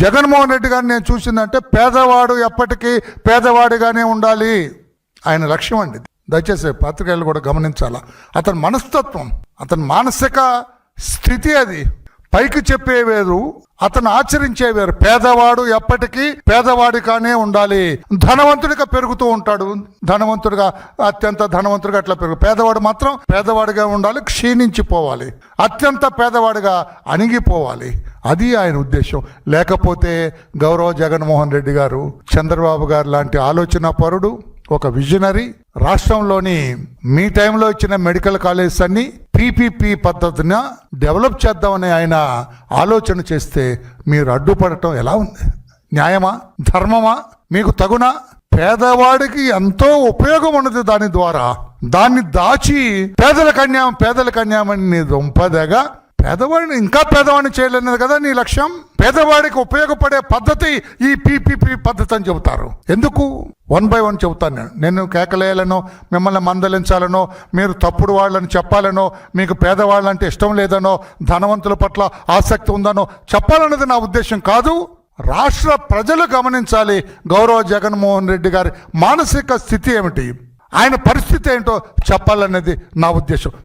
జగన్మోహన్ రెడ్డి గారిని నేను చూసిందంటే పేదవాడు ఎప్పటికీ పేదవాడిగానే ఉండాలి ఆయన లక్ష్యం అండి. దయచేసి పత్రికలు కూడా గమనించాలా. అతని మనస్తత్వం, అతని మానసిక స్థితి అది. పైకి చెప్పే వేరు, అతను ఆచరించే వేరు. పేదవాడు ఎప్పటికీ పేదవాడిగానే ఉండాలి. ధనవంతుడిగా పెరుగుతూ ఉంటాడు, ధనవంతుడిగా అత్యంత ధనవంతుడిగా అట్లా పెరుగు. పేదవాడు మాత్రం పేదవాడిగా ఉండాలి, క్షీణించిపోవాలి, అత్యంత పేదవాడిగా అణిగిపోవాలి. అది ఆయన ఉద్దేశం. లేకపోతే గౌరవ జగన్మోహన్ రెడ్డి గారు, చంద్రబాబు గారు లాంటి ఆలోచన పరుడు, ఒక విజనరీ, రాష్ట్రంలోని మీ టైంలో ఇచ్చిన మెడికల్ కాలేజెస్ అన్ని పీపీపీ పద్ధతిన డెవలప్ చేద్దామని ఆయన ఆలోచన చేస్తే మీరు అడ్డుపడటం ఎలా ఉంది? న్యాయమా? ధర్మమా? మీకు తగునా? పేదవాడికి ఎంతో ఉపయోగం ఉన్నది దాని ద్వారా. దాన్ని దాచి పేదల కన్యామని దొంపదగా పేదవాడిని ఇంకా పేదవాడిని చేయలేనిది కదా నీ లక్ష్యం. పేదవాడికి ఉపయోగపడే పద్ధతి ఈ పీపీపీ పద్ధతి అని చెబుతారు. ఎందుకు? 1 by 1 చెబుతాను నేను కేకలేయాలనో, మిమ్మల్ని మందలించాలనో, మీరు తప్పుడు వాళ్ళని చెప్పాలనో, మీకు పేదవాళ్ళంటే ఇష్టం లేదనో, ధనవంతుల పట్ల ఆసక్తి ఉందనో చెప్పాలన్నది నా ఉద్దేశం కాదు. రాష్ట్ర ప్రజలు గమనించాలి గౌరవ జగన్మోహన్ రెడ్డి గారి మానసిక స్థితి ఏమిటి, ఆయన పరిస్థితి ఏంటో చెప్పాలన్నది నా ఉద్దేశం.